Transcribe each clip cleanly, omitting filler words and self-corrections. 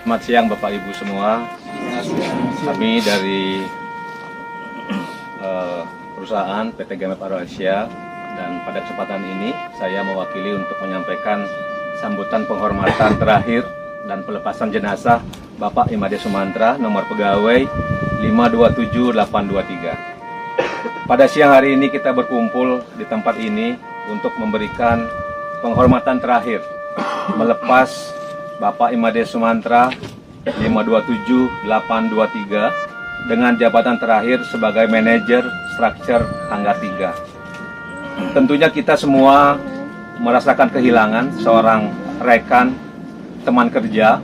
Selamat siang Bapak Ibu semua. Kami dari perusahaan PT GMF Aroasia, dan pada kesempatan ini saya mewakili untuk menyampaikan sambutan penghormatan terakhir dan pelepasan jenazah Bapak Imade Sumantra, nomor pegawai 527823. Pada siang hari ini kita berkumpul di tempat ini untuk memberikan penghormatan terakhir melepas Bapak Imade Sumantra 527823 dengan jabatan terakhir sebagai manajer struktur Tangga 3. Tentunya kita semua merasakan kehilangan seorang rekan, teman kerja,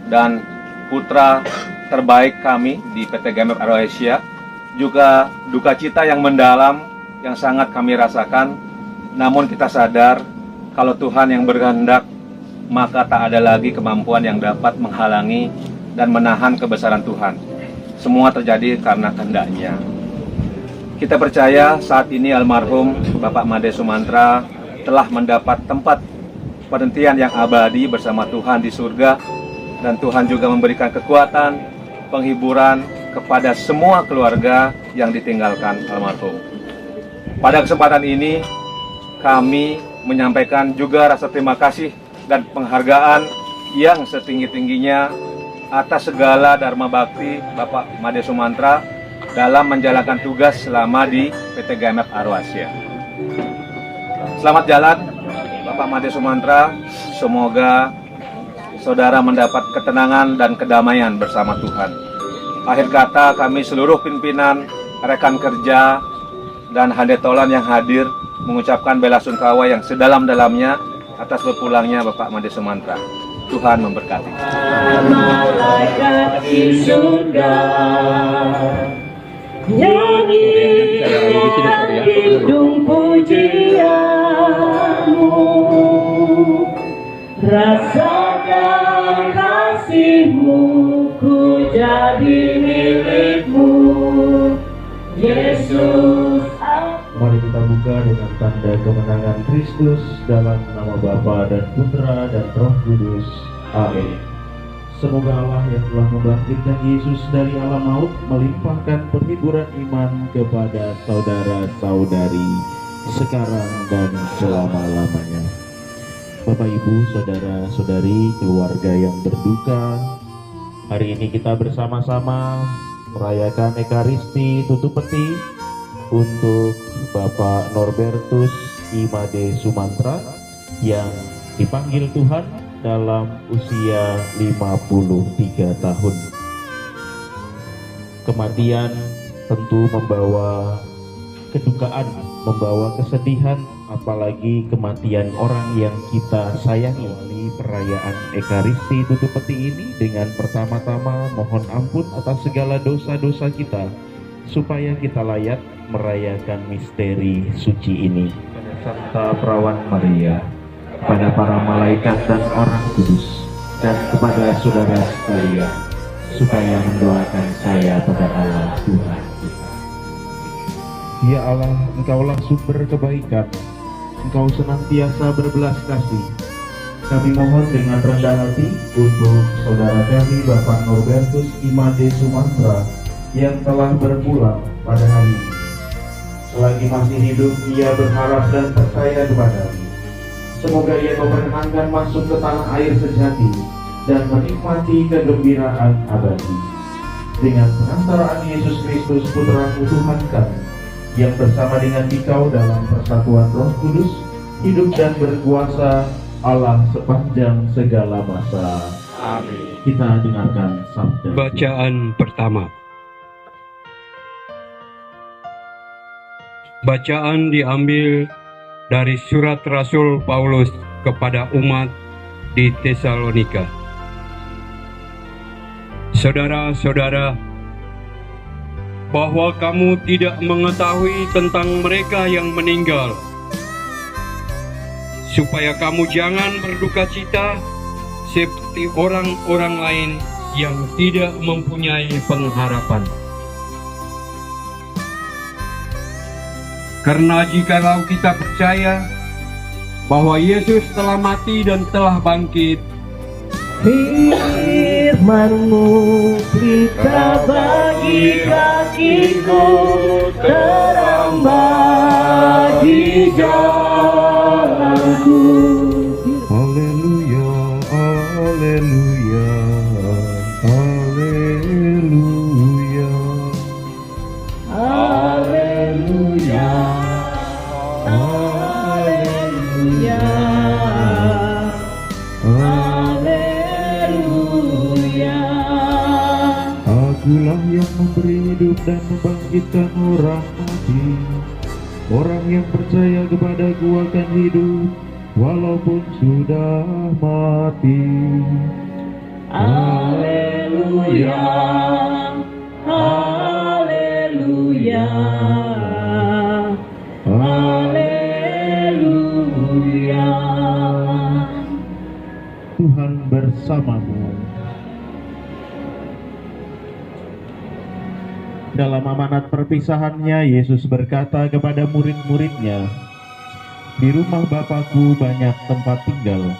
dan putra terbaik kami di PT GMF Aroasia. Juga duka cita yang mendalam yang sangat kami rasakan. Namun kita sadar kalau Tuhan yang berkehendak, maka tak ada lagi kemampuan yang dapat menghalangi dan menahan kebesaran Tuhan. Semua terjadi karena kehendaknya. Kita percaya saat ini almarhum Bapak Imade Sumantra telah mendapat tempat penantian yang abadi bersama Tuhan di surga, dan Tuhan juga memberikan kekuatan, penghiburan kepada semua keluarga yang ditinggalkan almarhum. Pada kesempatan ini kami menyampaikan juga rasa terima kasih dan penghargaan yang setinggi-tingginya atas segala dharma bakti Bapak Imade Sumantra dalam menjalankan tugas selama di PT GMF Aroasia. Selamat jalan Bapak Imade Sumantra, semoga saudara mendapat ketenangan dan kedamaian bersama Tuhan. Akhir kata, kami seluruh pimpinan, rekan kerja, dan handetolan yang hadir mengucapkan belasungkawa yang sedalam-dalamnya atas berpulangnya Bapak Imade Sumantra. Tuhan memberkati. Malaikat di surga nyanyikan hidung pujianmu, rasakan kasihmu, ku jadi milikmu, Yesus. Mari kita buka dengan tanda kemenangan Kristus dalam nama Bapa dan Putra dan Roh Kudus. Amin. Semoga Allah yang telah membangkitkan Yesus dari alam maut melimpahkan penghiburan iman kepada saudara-saudari sekarang dan selama-lamanya. Bapak, Ibu, saudara-saudari, keluarga yang berduka, hari ini kita bersama-sama merayakan Ekaristi tutup peti untuk Bapak Norbertus Imade Sumantra yang dipanggil Tuhan dalam usia 53 tahun. Kematian tentu membawa kedukaan, membawa kesedihan, apalagi kematian orang yang kita sayangi. Di perayaan Ekaristi tutup peti ini dengan pertama-tama mohon ampun atas segala dosa-dosa kita, supaya kita layak merayakan misteri suci ini. Pada Santa Perawan Maria, pada para malaikat dan orang kudus, dan kepada saudara sekalian, supaya mendoakan saya pada Allah Tuhan kita. Ya Allah, Engkaulah sumber kebaikan, Engkau senantiasa berbelas kasih. Kami mohon dengan rendah hati untuk saudara kami Bapak Norbertus Imade Sumantra yang telah berpulang pada hari ini. Selagi masih hidup, ia berharap dan percaya kepada-Mu. Semoga ia memperkenankan masuk ke tanah air sejati dan menikmati kegembiraan abadi. Dengan pengantaraan Yesus Kristus Putra-Mu Tuhan kami, yang bersama dengan Dikau dalam persatuan Roh Kudus, hidup dan berkuasa Allah sepanjang segala masa. Amin. Kita dengarkan sabda. Bacaan pertama. Bacaan diambil dari surat Rasul Paulus kepada umat di Tesalonika. Saudara-saudara, bahwa kamu tidak mengetahui tentang mereka yang meninggal, supaya kamu jangan berduka cita seperti orang-orang lain yang tidak mempunyai pengharapan. Karena jikalau kita percaya bahwa Yesus telah mati dan telah bangkit, firman Firman-Mu pelita bagi kakiku, terang bagi jalanku. Haleluya, haleluya, haleluya. Haleluya, haleluya, haleluya. Akulah yang memberi hidup dan membangkitkan orang mati. Orang yang percaya kepadaku akan hidup walaupun sudah mati. Haleluya, haleluya, haleluya. Tuhan bersamamu. Dalam amanat perpisahannya, Yesus berkata kepada murid-muridnya, "Di rumah Bapakku banyak tempat tinggal.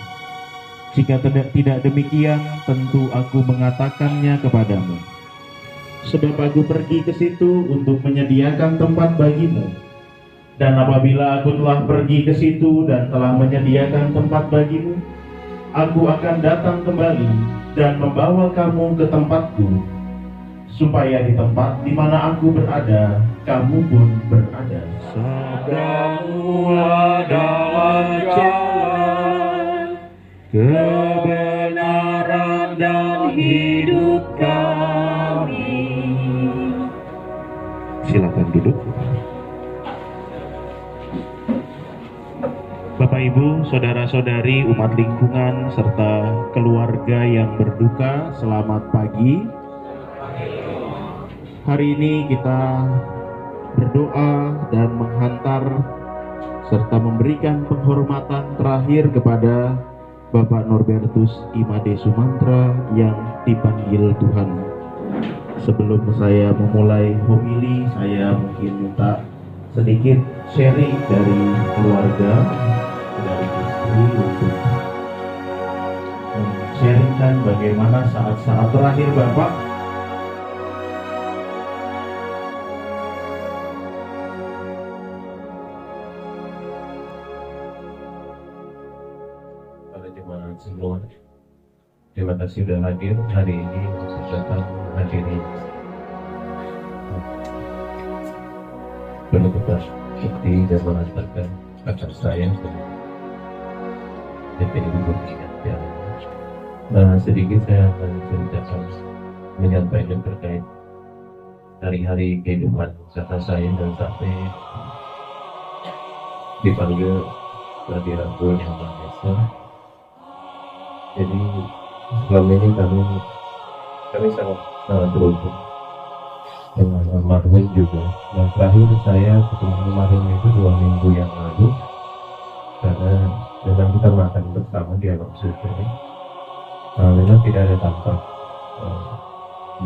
Jika tidak demikian, tentu aku mengatakannya kepadamu. Sebab aku pergi ke situ untuk menyediakan tempat bagimu. Dan apabila aku telah pergi ke situ dan telah menyediakan tempat bagimu, aku akan datang kembali dan membawa kamu ke tempatku, supaya di tempat di mana aku berada, kamu pun berada." Sabdamu adalah jalan, kebenaran dan hidup kami. Silakan duduk. Bapak Ibu, saudara-saudari, umat lingkungan serta keluarga yang berduka, selamat pagi. Hari ini kita berdoa dan menghantar serta memberikan penghormatan terakhir kepada Bapak Norbertus Imade Sumantra yang dipanggil Tuhan. Sebelum saya memulai homili, saya mungkin minta sedikit sharing dari keluarga, dari istri, untuk sharingkan bagaimana saat-saat terakhir Bapak. Jemaat semua, terima kasih sudah hadir hari ini untuk datang menghadiri penutupan seperti dan mengantarkan kakak saya DPD Burkina Faso. Sedikit saya akan ceritakan, menyampaikan terkait hari-hari kehidupan kakak saya dan sampai dipanggil Ratu yang Maha Esa. Jadi selama ini kami sangat beruntung dengan almarhum juga. Yang terakhir saya ketemu almarhum itu 2 minggu yang lalu, karena memang kita makan bersama di alam suci. Memang tidak ada tampak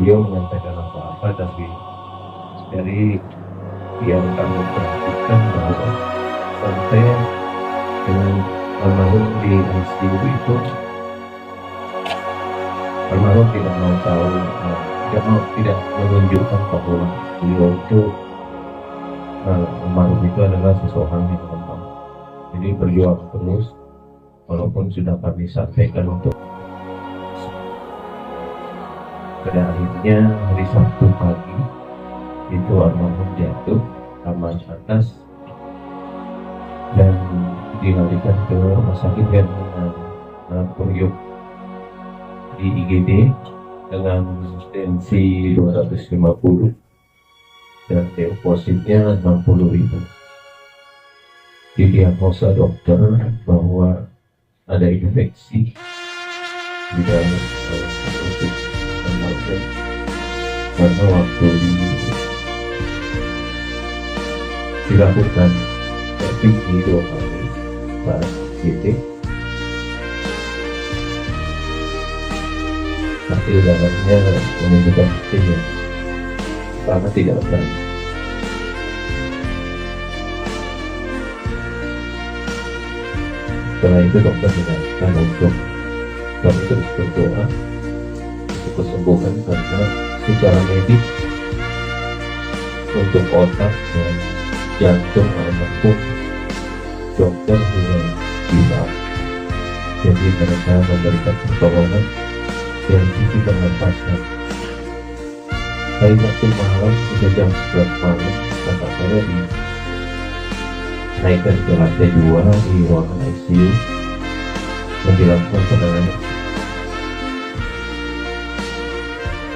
beliau menyampaikan apa-apa, tapi dari yang kami perhatikan bahwa sampai dengan almarhum di ICU itu, almarhum tidak mau tahu, tidak menunjukkan bahwa beliau itu, almarhum itu adalah seseorang yang lemah. Jadi berjuang terus, walaupun sudah kami sampaikan untuk. Pada akhirnya hari Sabtu pagi itu almarhum jatuh kamar atas dan dilarikan ke rumah sakit dengan Puryo di IGD dengan tensi 250 dan leupositnya 60.000. Didiagnosa dokter bahwa ada infeksi di dalam usus almarhum, karena waktu dilakukan revisi 2 kali saat titik hasil darahnya menunjukkan yang sangat tidak baik. Setelah itu dokter menyarankan untuk kami terus berdoa kesembuhan karena secara medis untuk otak dan jantung almarhum dokter sudah bisa, jadi mereka memberikan pertolongan dari sisi pernapasan. Hari Sabtu malam sudah jam 11 malam kakak saya dinaikkan ke lantai 2 di ruangan ICU dan dilakukan penanganan.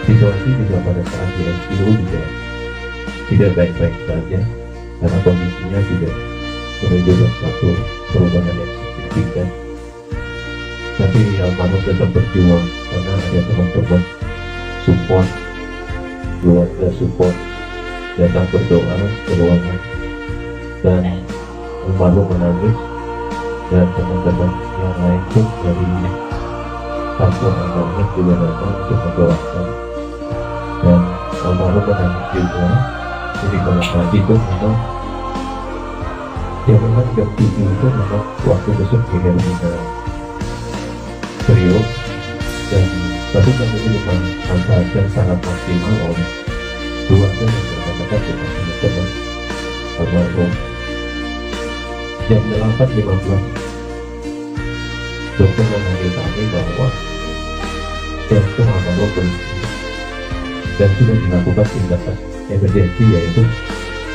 Situasi juga pada saat di ICU juga tidak baik-baik saja karena kondisinya tidak menunjukkan suatu perubahan yang signifikan. Tapi almarhum tetap berjuang karena ada teman-teman support, keluarga support datang berdoa ke ruangan, dan almarhum menangis, dan teman-teman yang lain pun dari kantor almarhum juga datang untuk mendoakan, dan almarhum menangis juga. Jadi pada saat itu memang jam 6 itu memang waktu besok benar-benar serius, dan tapi kami itu memanfaatkan sangat maksimal oleh keluarga yang bersama-sama dengan teman-teman almarhum. Jam 8.15 dokter memanggil kami bahwa jantung almarhum berhenti dan sudah dilakukan tindakan emergensi, yaitu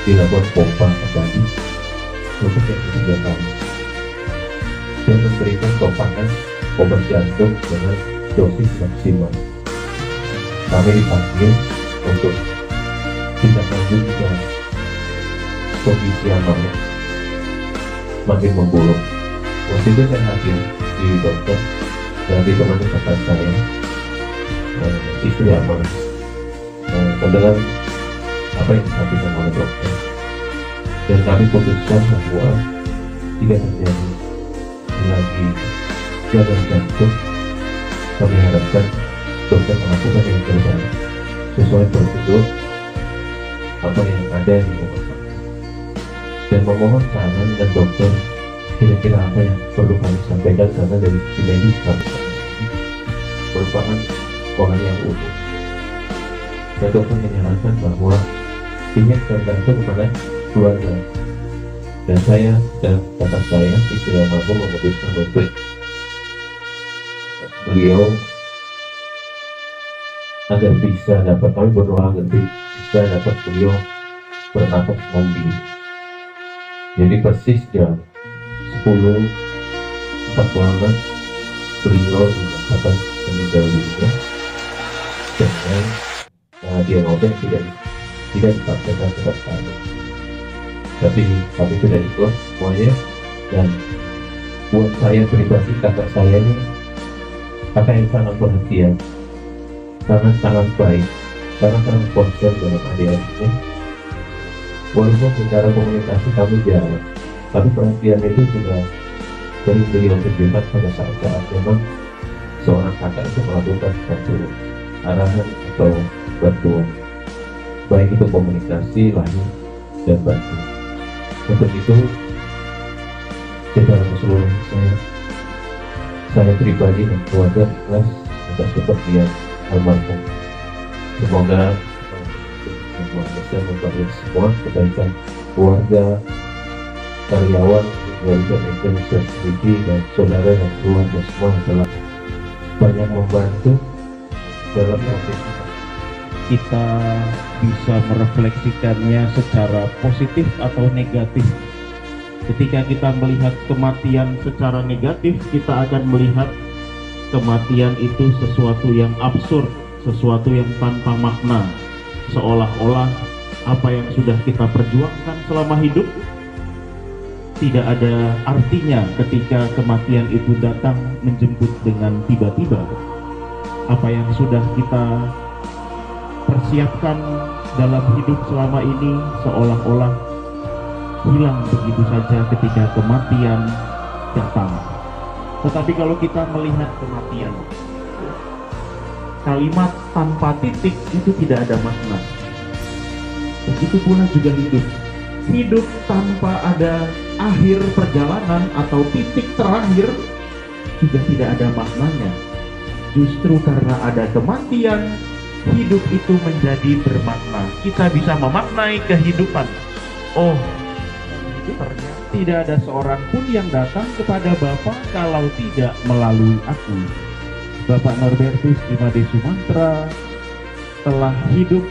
dilakukan pompa abadi untuk yang ketiga kali dan memberikan topangan obat jantung dengan dosis maksimal. Kami dipanggil untuk tindak lanjut dan kondisi almarhum makin memburuk. Waktu itu saya hadir di dokter dan ditemani kakak saya, istri almarhum, mendengar apa yang disampaikan oleh dokter, dan kami putuskan bahwa jika terjadi lagi gagal jantung, kami harapkan dokter melakukan yang terbaik sesuai prosedur apa yang ada di rumah sakit, dan memohon saran dan dokter kira-kira apa yang perlu kami sampaikan, karena dari sisi medis kami merupakan orang yang utuh. Dan dokter menyarankan bahwa ini tergantung kepada keluarga, dan saya dan kakak saya istri almarhum memutuskan untuk beliau agar bisa dapat, kami berdoa agar bisa dapat beliau bernapas mandiri. Jadi persis jam 10.40 beliau dinyatakan meninggal dunia, dan diagnosis tidak disampaikan kepada kami. Tapi kami sudah ikut semuanya, dan buat saya pribadi kakak saya ini kakak yang sangat perhatian, sangat baik, sangat konsen dengan adik-adiknya. Walaupun secara komunikasi kami jarang, tapi perhatian itu juga sering beliau tunjukkan pada saat-saat memang seorang kakak itu melakukan satu arahan atau bantuan, baik itu komunikasi, lain dan bantu. Untuk itu secara keseluruhan saya pribadi dan keluarga ikhlas atas kepergian almarhum. Semoga bisa membangun semua kebaikan keluarga, karyawan, keluarga Indonesia sendiri, dan saudara dan keluarga semua yang telah banyak membantu dalam proses ini. Kita bisa merefleksikannya secara positif atau negatif. Ketika kita melihat kematian secara negatif, kita akan melihat kematian itu sesuatu yang absurd, sesuatu yang tanpa makna, seolah-olah apa yang sudah kita perjuangkan selama hidup tidak ada artinya ketika kematian itu datang menjemput dengan tiba-tiba. Apa yang sudah kita persiapkan dalam hidup selama ini seolah-olah hilang begitu saja ketika kematian datang. Tetapi kalau kita melihat kematian, kalimat tanpa titik itu tidak ada makna. Begitu pula juga hidup. Hidup tanpa ada akhir perjalanan atau titik terakhir juga tidak ada maknanya. Justru karena ada kematian, hidup itu menjadi bermakna. Kita bisa memaknai kehidupan. Oh, ternyata tidak ada seorang pun yang datang kepada Bapa kalau tidak melalui aku. Bapak Norbertus Imade Sumantra telah hidup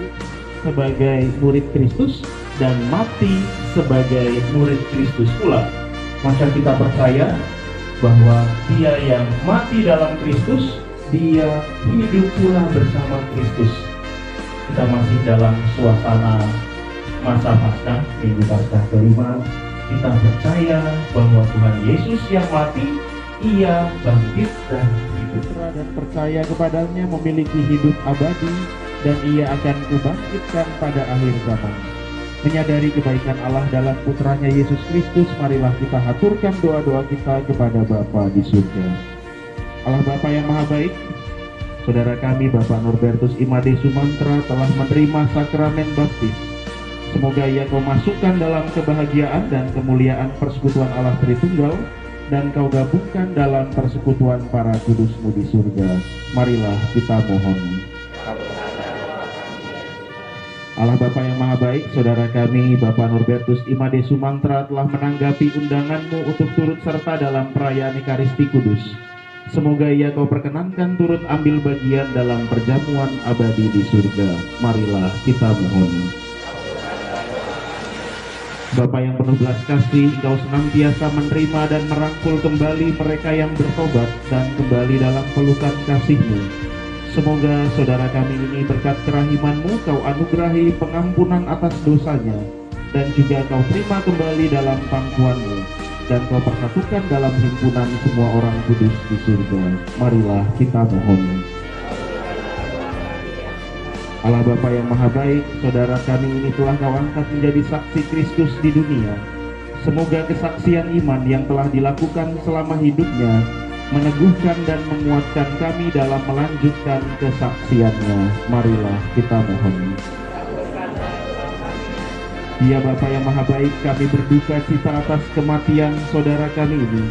sebagai murid Kristus dan mati sebagai murid Kristus pula. Maka kita percaya bahwa dia yang mati dalam Kristus, dia hidup pula bersama Kristus. Kita masih dalam suasana masa Paskah, Minggu Paskah kelima. Kita percaya bahwa Tuhan Yesus yang mati, ia bangkit dan hidup, dan percaya kepadanya memiliki hidup abadi, dan ia akan kubangkitkan pada akhir zaman. Menyadari kebaikan Allah dalam putranya Yesus Kristus, marilah kita haturkan doa-doa kita kepada Bapa di surga. Allah Bapa yang Maha Baik, saudara kami Bapak Norbertus Imade Sumantra telah menerima sakramen baptis. Semoga ia kau masukkan dalam kebahagiaan dan kemuliaan persekutuan Allah Tritunggal, dan kau gabungkan dalam persekutuan para kudus-Mu di surga. Marilah kita mohon. Allah Bapa yang Maha Baik, saudara kami Bapak Norbertus Imade Sumantra telah menanggapi undangan-Mu untuk turut serta dalam perayaan Ekaristi Kudus. Semoga ia kau perkenankan turut ambil bagian dalam perjamuan abadi di surga. Marilah kita mohon. Bapa yang penuh belas kasih, Engkau senantiasa menerima dan merangkul kembali mereka yang bertobat dan kembali dalam pelukan kasih-Mu. Semoga saudara kami ini berkat kerahiman-Mu kau anugerahi pengampunan atas dosanya, dan juga kau terima kembali dalam pangkuan-Mu, dan kau persatukan dalam himpunan semua orang kudus di surga. Marilah kita mohon. Allah Bapa yang Maha Baik, saudara kami ini telah kau angkat menjadi saksi Kristus di dunia. Semoga kesaksian iman yang telah dilakukan selama hidupnya meneguhkan dan menguatkan kami dalam melanjutkan kesaksiannya. Marilah kita mohon. Ya Bapa yang Maha Baik, kami berduka cita atas kematian saudara kami ini.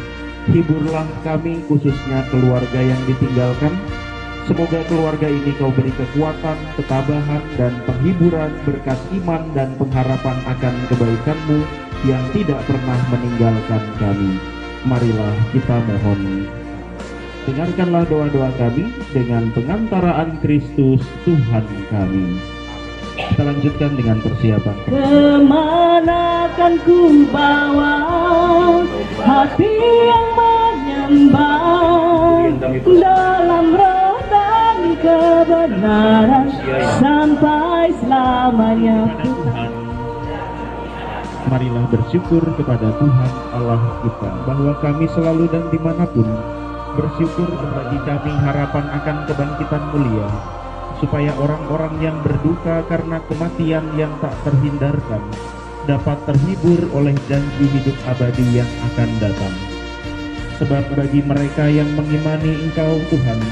Hiburlah kami, khususnya keluarga yang ditinggalkan. Semoga keluarga ini kau beri kekuatan, ketabahan, dan penghiburan berkat iman dan pengharapan akan kebaikan-Mu yang tidak pernah meninggalkan kami. Marilah kita mohon. Dengarkanlah doa-doa kami dengan pengantaraan Kristus Tuhan kami. Kita lanjutkan dengan persiapan. Kemana kan ku bawa hati yang menyembah dalam roh dan kebenaran sampai selamanya. Marilah bersyukur kepada Tuhan Allah kita bahwa kami selalu dan dimanapun bersyukur bagi kami harapan akan kebangkitan mulia, supaya orang-orang yang berduka karena kematian yang tak terhindarkan dapat terhibur oleh janji hidup abadi yang akan datang. Sebab bagi mereka yang mengimani Engkau Tuhan,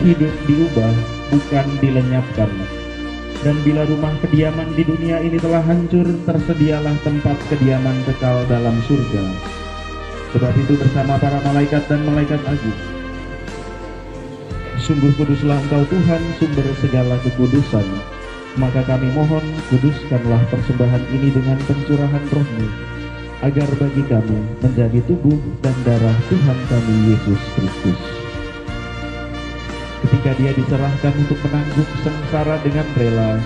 hidup diubah bukan dilenyapkan. Dan bila rumah kediaman di dunia ini telah hancur, tersedialah tempat kediaman kekal dalam surga. Sebab itu bersama para malaikat dan malaikat agung, sungguh kuduslah Engkau Tuhan, sumber segala kekudusan. Maka kami mohon, kuduskanlah persembahan ini dengan pencurahan Roh-Mu, agar bagi kami menjadi tubuh dan darah Tuhan kami Yesus Kristus. Ketika dia diserahkan untuk menanggung sengsara dengan rela,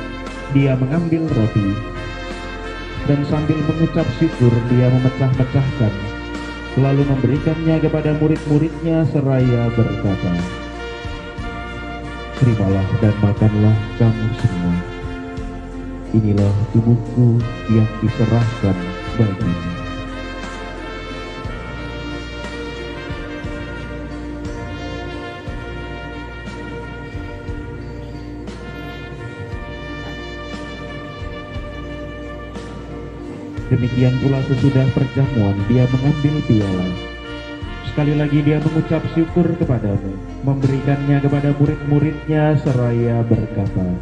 dia mengambil roti, dan sambil mengucap syukur dia memecah-mecahkan, lalu memberikannya kepada murid-muridnya seraya berkata, "Terimalah dan makanlah kamu semua. Inilah tubuhku yang diserahkan bagimu." Demikian pula sesudah perjamuan dia mengambil piala. Sekali lagi dia mengucap syukur kepadamu, memberikannya kepada murid-muridnya seraya berkata,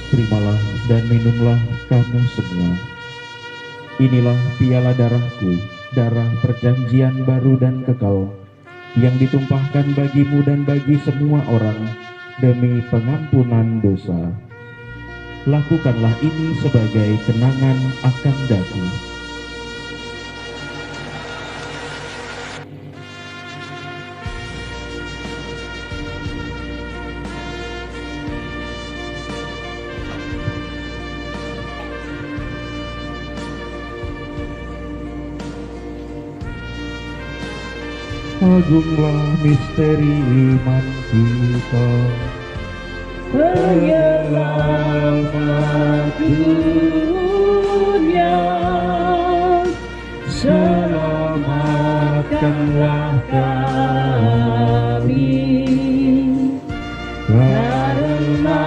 "Terimalah dan minumlah kamu semua. Inilah piala darahku, darah perjanjian baru dan kekal, yang ditumpahkan bagimu dan bagi semua orang demi pengampunan dosa. Lakukanlah ini sebagai kenangan akan daku. Agunglah misteri iman kita, Penyelamat dunia, selamatkanlah kami, karena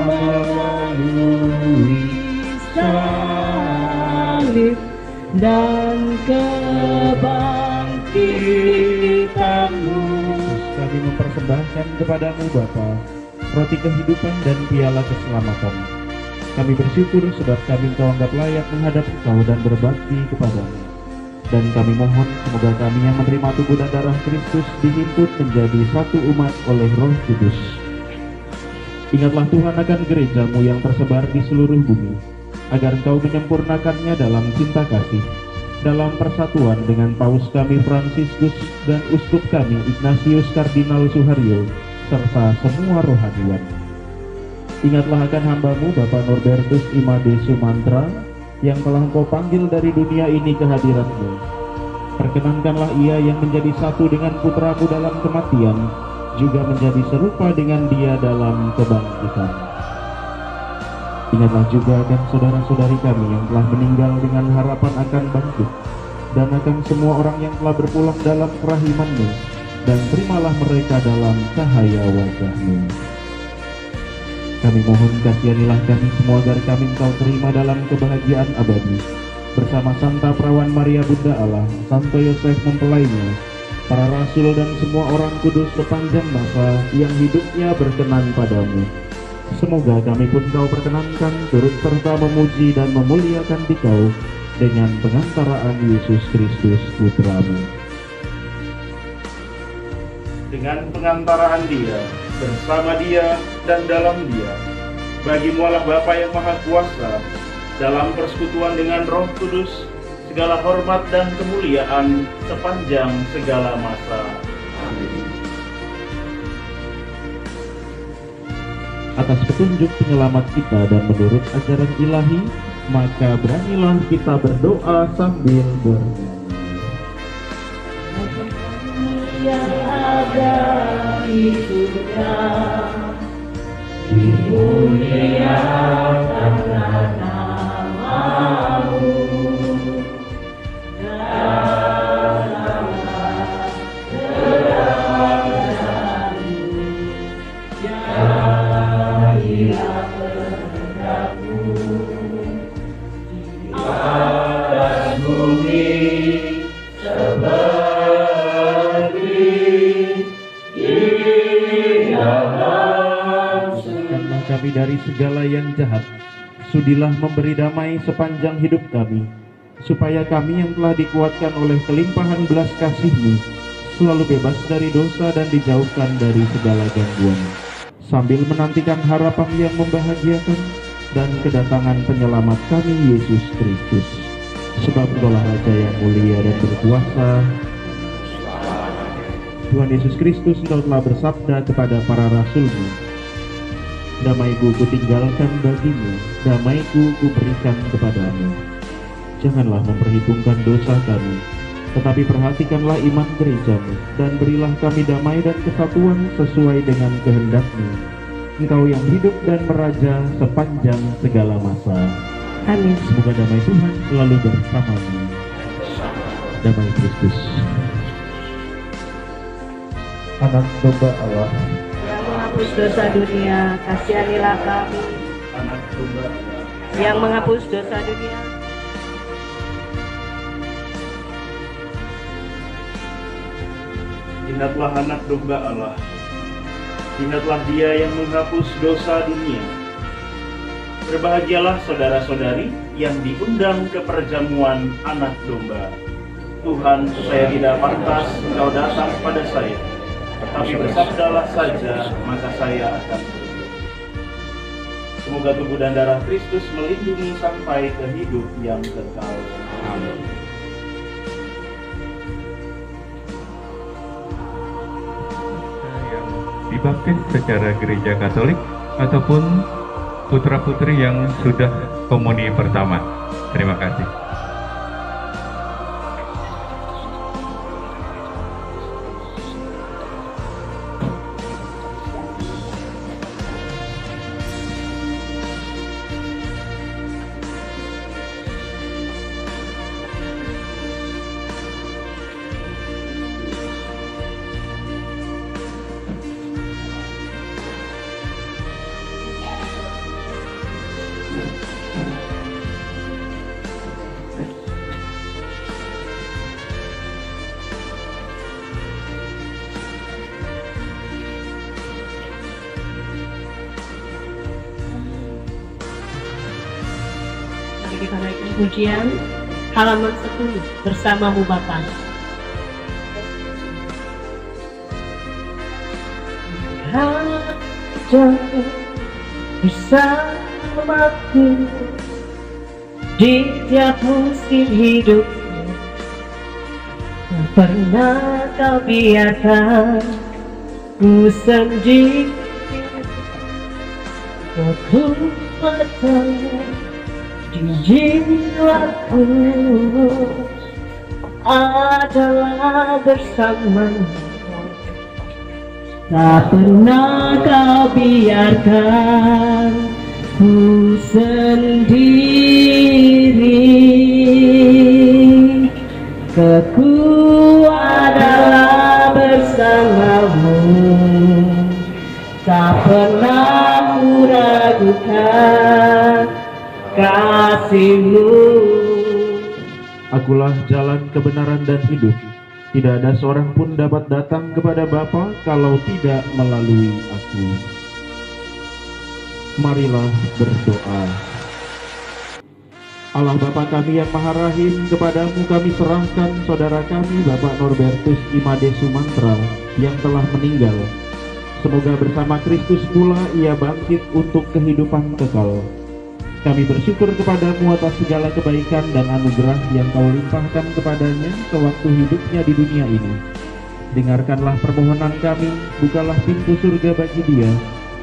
melalui salib dan kebangkitanmu, kami mempersembahkan kepadamu Bapa roti kehidupan dan piala keselamatan. Kami bersyukur sebab kami Engkau anggap layak menghadap Engkau dan berbakti kepadamu. Dan kami mohon semoga kami yang menerima tubuh dan darah Kristus dihimpun menjadi satu umat oleh Roh Kudus. Ingatlah Tuhan akan gerejamu yang tersebar di seluruh bumi, agar Engkau menyempurnakannya dalam cinta kasih, dalam persatuan dengan Paus kami Fransiskus dan Uskup kami Ignatius Kardinal Suharyo, serta semua rohaniwan. Ingatlah akan hambamu Bapak Norbertus Imade Sumantra, yang telah Engkau panggil dari dunia ini ke hadirat-Mu. Perkenankanlah ia yang menjadi satu dengan putramu dalam kematian, juga menjadi serupa dengan dia dalam kebangkitan. Ingatlah juga akan saudara-saudari kami yang telah meninggal dengan harapan akan bangkit, dan akan semua orang yang telah berpulang dalam kerahiman-Mu, dan terimalah mereka dalam cahaya wajah-Mu. Kami mohon kasihanilah kami semua agar kami Engkau terima dalam kebahagiaan abadi, bersama Santa Perawan Maria Bunda Allah, Santo Yosef mempelainya, para rasul dan semua orang kudus sepanjang masa yang hidupnya berkenan padamu. Semoga kami pun Kau perkenankan turut serta memuji dan memuliakan Dikau dengan pengantaraan Yesus Kristus Putra-Mu. Dengan pengantaraan Dia, bersama Dia, dan dalam Dia, bagi-Mu Allah Bapa yang Maha Kuasa, dalam persekutuan dengan Roh Kudus, segala hormat dan kemuliaan sepanjang segala masa. Amin. Atas petunjuk penyelamat kita dan menurut ajaran ilahi, maka beranilah kita berdoa sambil bernyanyi. yang ada di surga, dimuliakanlah nama-Mu, datanglah kerajaan-Mu, jadilah kehendak-Mu di atas bumi seperti kami dari segala yang jahat, sudilah memberi damai sepanjang hidup kami, supaya kami yang telah dikuatkan oleh kelimpahan belas kasih-Mu selalu bebas dari dosa dan dijauhkan dari segala gangguan, sambil menantikan harapan yang membahagiakan dan kedatangan penyelamat kami Yesus Kristus. Sebab Engkaulah Raja yang mulia dan berkuasa. Tuhan Yesus Kristus, Engkau telah bersabda kepada para rasul-Mu, damai-Ku kutinggalkan bagimu, damai-Ku kuberikan kepadamu. Janganlah memperhitungkan dosa kami, tetapi perhatikanlah iman gereja-Mu, dan berilah kami damai dan kesatuan sesuai dengan kehendak-Mu. Engkau yang hidup dan meraja sepanjang segala masa. Amin. Semoga damai Tuhan selalu bersamamu. Damai Kristus. Anak domba Allah Yang menghapus dosa dunia, kasihanilah kami. Anak domba Yang menghapus dosa dunia, ingatlah anak domba Allah. Ingatlah Dia yang menghapus dosa dunia. Berbahagialah saudara-saudari yang diundang ke perjamuan anak domba. Tuhan, saya tidak pantas Engkau datang kepada saya, tetapi bersabdalah saja, maka saya akan sembuh. Semoga tubuh dan darah Kristus melindungi sampai ke hidup yang kekal. Amin. Yang dibaptis secara gereja Katolik ataupun putra-putri yang sudah komuni pertama. Terima kasih. Mari kita naikkan pujian halaman 10 bersamamu Bapa. Ada bersamaku di tiap musim hidup, tak pernah kau biarkan ku sendiri. Aku bertanya di jiwaku adalah bersamamu, tak pernah kau biarkan ku sendiri. Aku adalah bersamamu, tak pernah ku ragukan kasih-Mu. Akulah jalan kebenaran dan hidup. Tidak ada seorang pun dapat datang kepada Bapa kalau tidak melalui aku. Marilah berdoa. Allah Bapa kami yang Maha Rahim, kepadamu kami serahkan saudara kami Bapak Norbertus Imade Sumantra yang telah meninggal. Semoga bersama Kristus pula ia bangkit untuk kehidupan kekal. Kami bersyukur kepadamu atas segala kebaikan dan anugerah yang kau limpahkan kepadanya sewaktu hidupnya di dunia ini. Dengarkanlah permohonan kami, bukalah pintu surga bagi dia,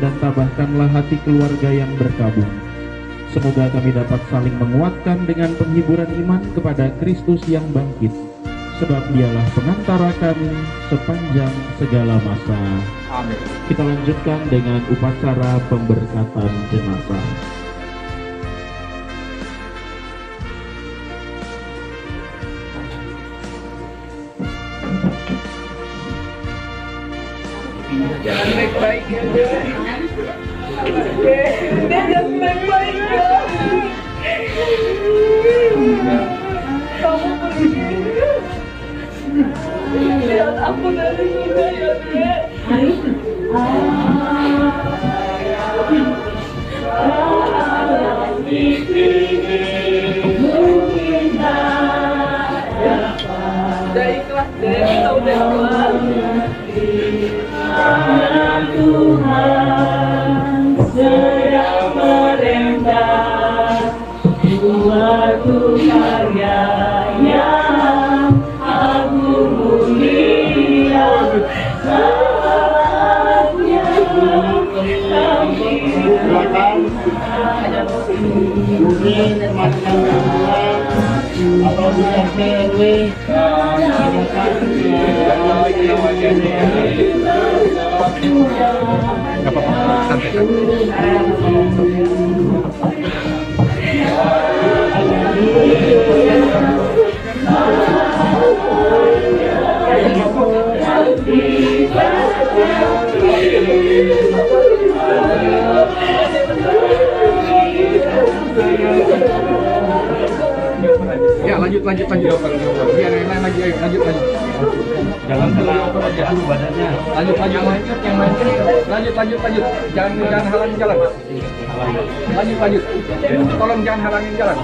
dan tabahkanlah hati keluarga yang berkabung. Semoga kami dapat saling menguatkan dengan penghiburan iman kepada Kristus yang bangkit, sebab dialah pengantara kami sepanjang segala masa. Amin. Kita lanjutkan dengan upacara pemberkatan jenazah. Jangan baik-baik ya, jangan baik-baik ya. Kamu pergi. Lihat aku dari surga ya, Dek. Udah ikhlas, Dek. Kita udah ikhlas. Tuhan sedang merendam suatu karya yang agung mulia. Saatnya kami Ya, lanjut. Biar yang lain lagi, ayo lanjut. Jangan kena aja dulu badannya. Lanjut, yang main. Lanjut. Jangan halangin jalan. Lanjut. Tolong jangan halangin jalan.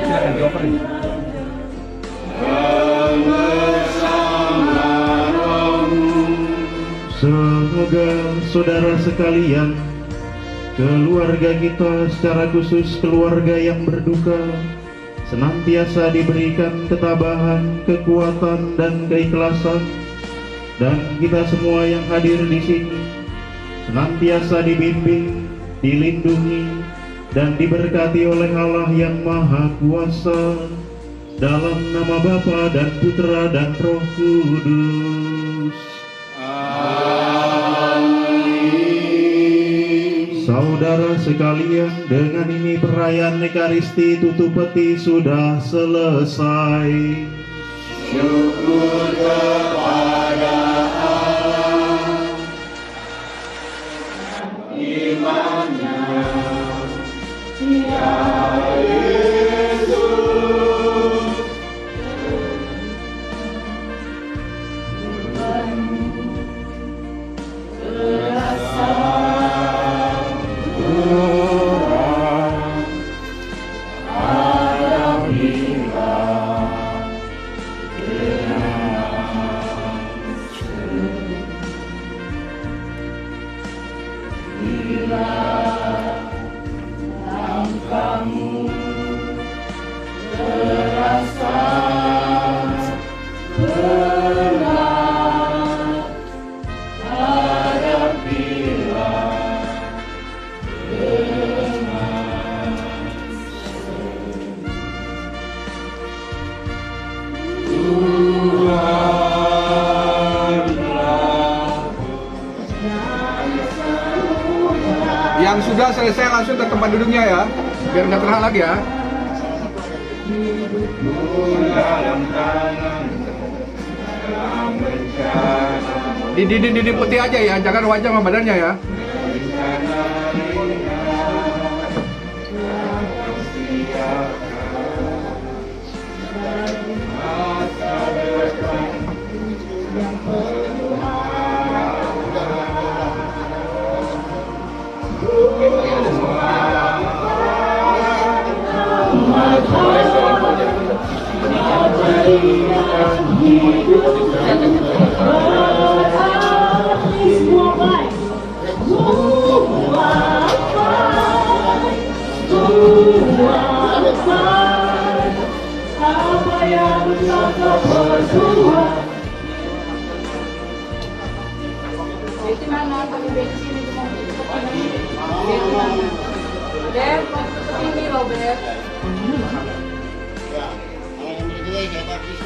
Silakan dioperin. Semoga saudara sekalian, keluarga kita secara khusus keluarga yang berduka, senantiasa diberikan ketabahan, kekuatan, dan keikhlasan, dan kita semua yang hadir di sini senantiasa dibimbing, dilindungi, dan diberkati oleh Allah yang Maha Kuasa, dalam nama Bapa dan Putra dan Roh Kudus. Saudara sekalian, dengan ini perayaan Ekaristi tutup peti sudah selesai. Syukur kepada Allah, imannya ya Yesus. Yang sudah selesai langsung ke tempat duduknya ya, biar nggak terhalang lagi ya. Di peti aja ya, jangan wajah sama badannya ya. Itu mana pakai bensin itu mau itu mana? Beb, ini loh Beb.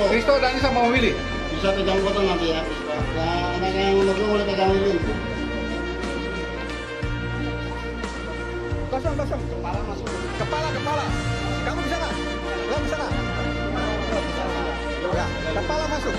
Risto dan Nisa mau milih. Bisa pegang botol nanti ya. Nah, anak yang nomor 2 boleh pegang ini. Kosong. Kepala masuk. Kepala. Kamu di sana. Kamu di sana. Ya, kepala masuk.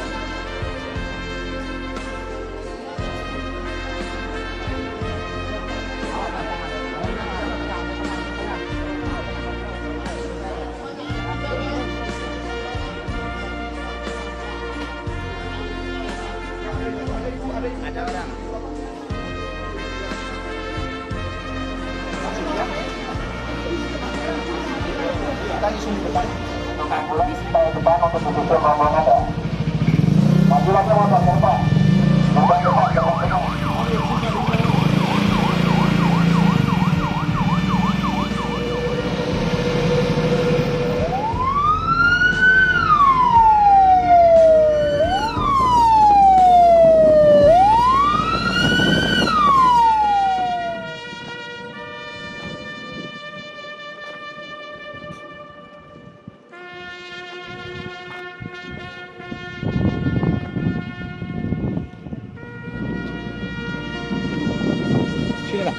Ada orang. Kita isu di depan. Mulai supaya depan untuk menutup rombongan ada. Maju lagi motor depan. Sini lah.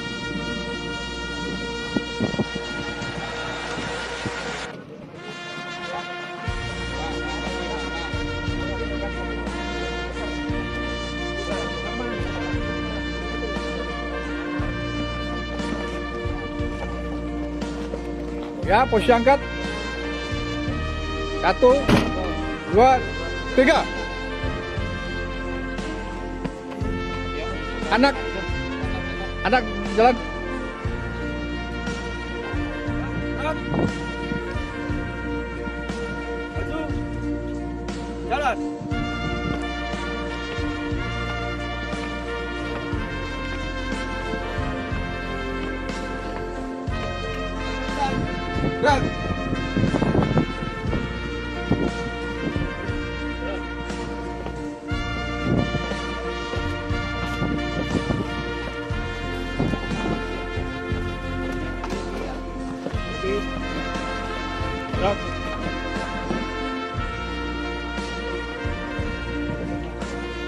Ya, posisi angkat. 1, 2, 3. Anak jalan. Maju. Jalan. Gerak. Gerak.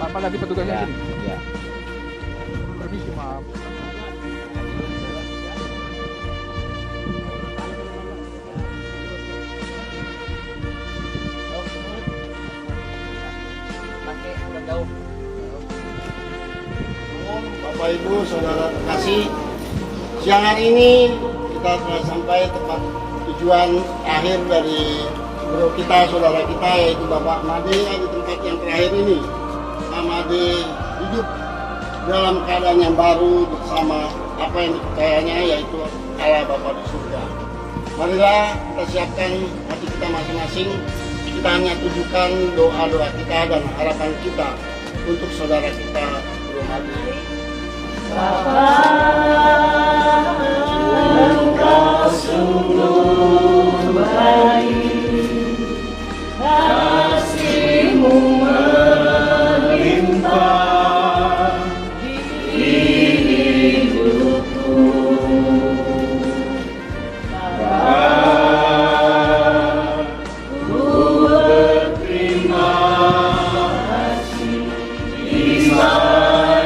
Apa nanti petugasnya sini? Ya. Permisi, maaf. Bapak Ibu, saudara terkasih, siang hari ini kita telah sampai tempat tujuan akhir dari guru kita, saudara kita, yaitu Bapak Made di tempat yang terakhir ini. Pak Made hidup dalam keadaan yang baru bersama apa yang dipercayanya, yaitu Allah Bapa di surga. Marilah kita siapkan hati kita masing-masing. Kita hanya tujukan doa-doa kita dan harapan kita untuk saudara kita, Guru Made. Engkau sungguh baik, kasih-Mu melimpah di hidupku. Ku berterima kasih di sepanjang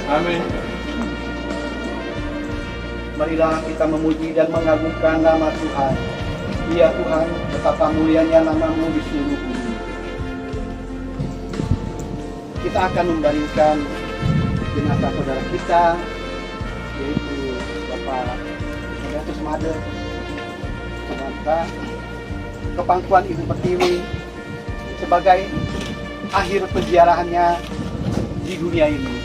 Amin. Marilah kita memuji dan mengagungkan nama Tuhan. Ya Tuhan, betapa mulianya nama-Mu di seluruh bumi. Kita akan membaringkan jenazah saudara kita, yaitu Bapak Ignatius Made, serta ke pangkuan Ibu Pertiwi sebagai akhir penziarahannya di dunia ini.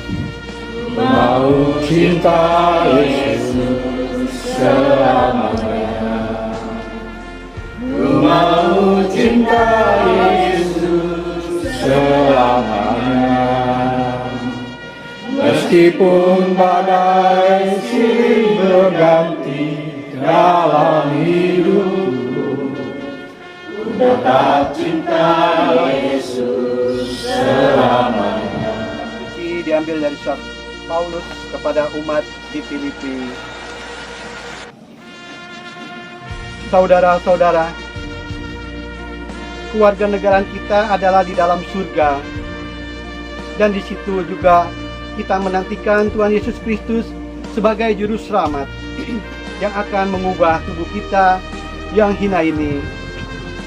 Mau cinta Yesus selamanya. Mau cinta Yesus selamanya. Meskipun badai silih berganti dalam hidupku, ku tetap cinta Yesus selamanya. Diambil dari surat Paulus kepada umat di Filipi. Saudara-saudara, keluarga negaraan kita adalah di dalam surga, dan di situ juga kita menantikan Tuhan Yesus Kristus sebagai juru selamat yang akan mengubah tubuh kita yang hina ini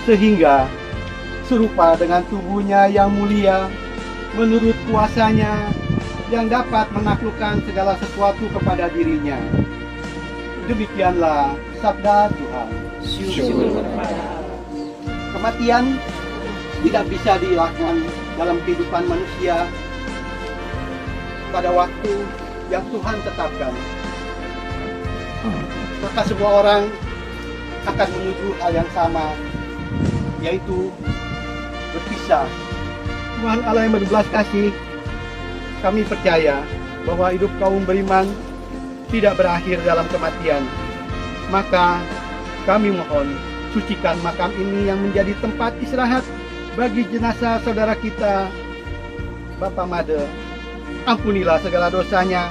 sehingga serupa dengan tubuhnya yang mulia menurut kuasanya yang dapat menaklukkan segala sesuatu kepada dirinya. Demikianlah sabda Tuhan. Kematian tidak bisa dihilangkan dalam kehidupan manusia pada waktu yang Tuhan tetapkan. Maka semua orang akan menuju hal yang sama, yaitu berpisah. Tuhan Allah yang berbelas kasih, kami percaya bahwa hidup kaum beriman tidak berakhir dalam kematian. Maka kami mohon, sucikan makam ini yang menjadi tempat istirahat bagi jenazah saudara kita, Bapak Made. Ampunilah segala dosanya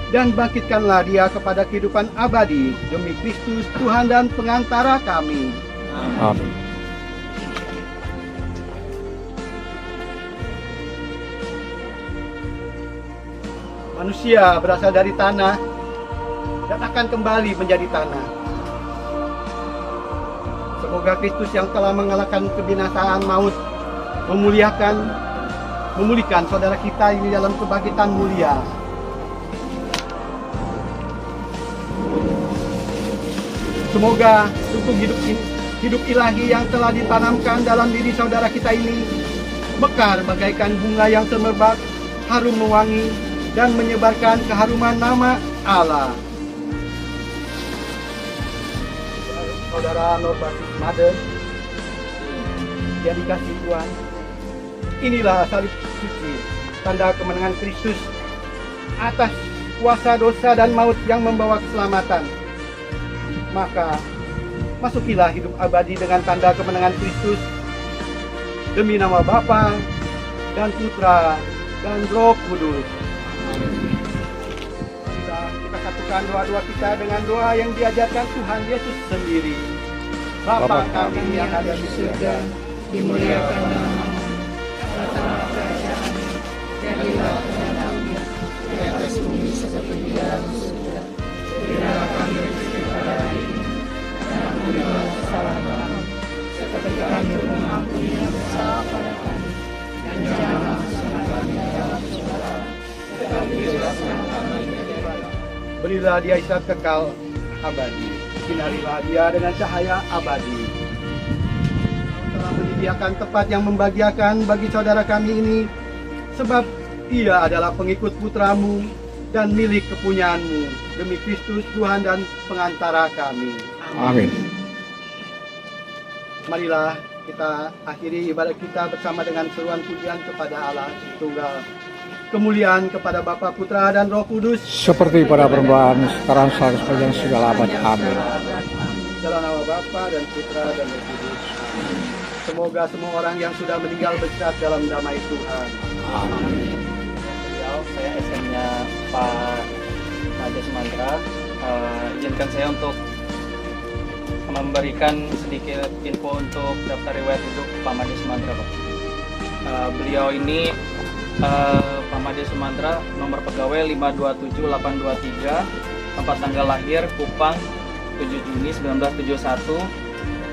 dan bangkitkanlah dia kepada kehidupan abadi demi Kristus Tuhan dan pengantara kami. Amin. Manusia berasal dari tanah dan akan kembali menjadi tanah. Semoga Kristus yang telah mengalahkan kebinasaan maut memulihkan saudara kita ini dalam kebangkitan mulia. Semoga tubuh hidup ini hidup ilahi yang telah ditanamkan dalam diri saudara kita ini mekar bagaikan bunga yang semerbak, harum mewangi, dan menyebarkan keharuman nama Allah. Saudara Norbatis Mother yang dikasih Tuhan, inilah salib suci, tanda kemenangan Kristus atas kuasa dosa dan maut yang membawa keselamatan. Maka masukilah hidup abadi dengan tanda kemenangan Kristus demi nama Bapa dan Putra dan Roh Kudus. Kita satukan doa-doa kita dengan doa yang diajarkan Tuhan Yesus sendiri. Bapa kami yang ada di surga, dimuliakan namamu, datanglah kerajaanmu, jadilah kehendakmu di atas bumi seperti di dalam surga. Berilah kami rezeki pada hari ini, dan ampunilah kesalahan kami, seperti kami mengampuni yang bersalah pada kami, dan janganlah masukkan kami dalam cobaan, tetapi bebaskan kami dari bala. Berilah dia isyarat kekal abadi, sinarilah dia dengan cahaya abadi. Telah menyediakan tempat yang membahagiakan bagi saudara kami ini, sebab ia adalah pengikut putramu dan milik kepunyaanmu, demi Kristus Tuhan dan pengantara kami. Amin. Marilah kita akhiri ibadat kita bersama dengan seruan pujian kepada Allah Tunggal. Kemuliaan kepada Bapa, Putra, dan Roh Kudus, Seperti pada permulaan, sekarang sepanjang segala abad. Amin. dalam nama Bapa dan Putra dan Roh Kudus. Semoga semua orang yang sudah meninggal berserat dalam damai Tuhan. Amin. Saya SM-nya Pak Mades Mantra. Izinkan saya untuk memberikan sedikit info untuk daftar riwayat hidup Pak Mades Mantra, Pak. Beliau ini Pak Mades Mantra, nomor pegawai 527823, tempat tanggal lahir Kupang 7 Juni 1971.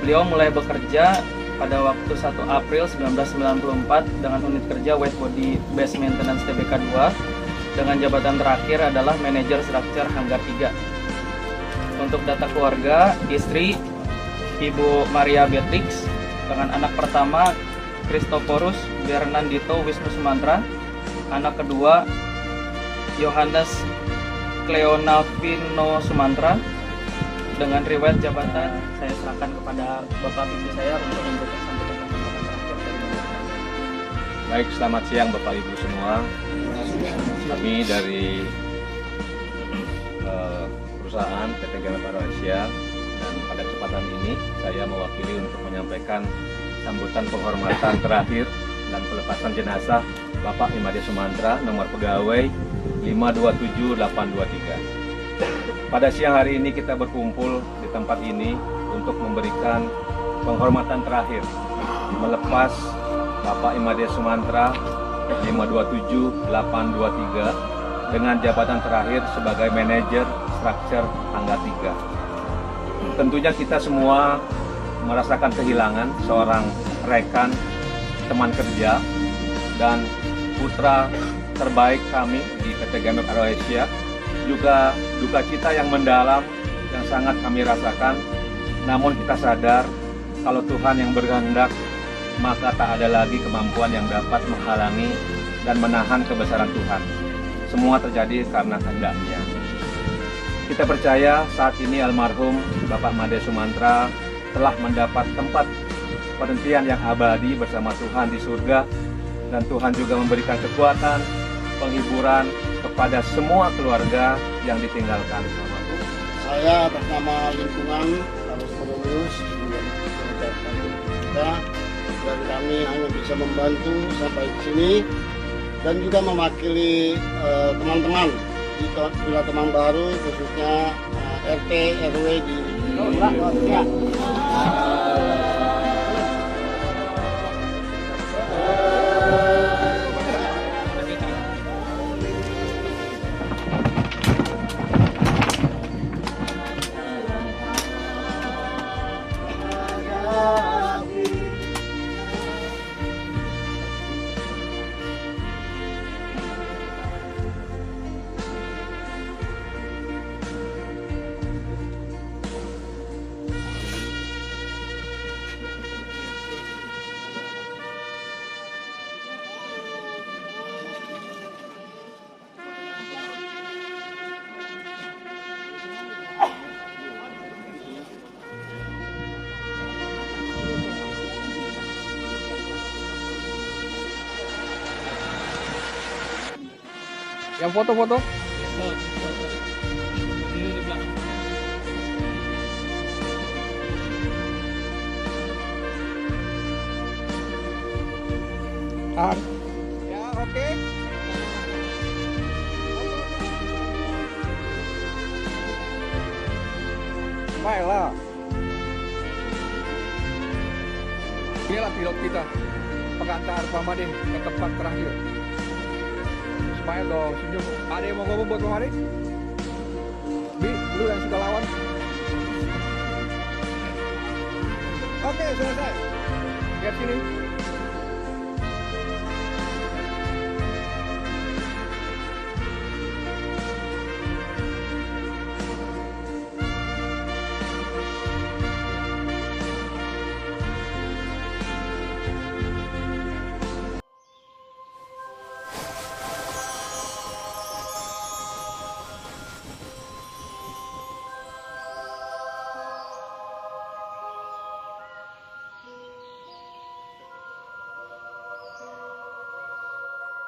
Beliau mulai bekerja pada waktu 1 April 1994 dengan unit kerja Wet Body Base Maintenance TBK 2 dengan jabatan terakhir adalah Manajer Structure Hanggar 3. Untuk data keluarga, istri Ibu Maria Beatrix dengan anak pertama Christophorus Bernardito Wisnu Sumantra, anak kedua Yohanes Cleonavino Sumantra. Dengan riwayat jabatan saya serahkan kepada Bapak Ibu saya untuk memberikan sambutan terakhir dari Baik, selamat siang Bapak Ibu semua. Kami dari perusahaan PT Genap Asia, dan pada kesempatan ini saya mewakili untuk menyampaikan sambutan penghormatan terakhir dan pelepasan jenazah Bapak Imade Sumantra, nomor pegawai 527823. Pada siang hari ini kita berkumpul di tempat ini untuk memberikan penghormatan terakhir melepas Bapak Imade Sumantra 527823 dengan jabatan terakhir sebagai Manajer Structure Hanggar 3. Tentunya kita semua merasakan kehilangan seorang rekan, teman kerja, dan putra terbaik kami di PT Genap Asia. Juga duka cita yang mendalam yang sangat kami rasakan. Namun kita sadar kalau Tuhan yang berkehendak, maka tak ada lagi kemampuan yang dapat menghalangi dan menahan kebesaran Tuhan. Semua terjadi karena kehendaknya. Kita percaya saat ini almarhum Bapak Mades Sumantra telah mendapat tempat penantian yang abadi bersama Tuhan di surga, dan Tuhan juga memberikan kekuatan, penghiburan kepada semua keluarga yang ditinggalkan. Saya atas nama lingkungan harus Koronius mengucapkan kita, dan kami hanya bisa membantu sampai di sini dan juga mewakili teman-teman di Villa Teman Baru, khususnya RT RW di ya. Yang foto-foto? Ya, oke. Baiklah. Inilah pilot kita, pengantar Pak Made ke tempat terakhir. Smile dong, senyum. Ada yang mau ngomong buat Pak Made? Bi, lu yang suka lawan. Oke, selesai. Lihat sini.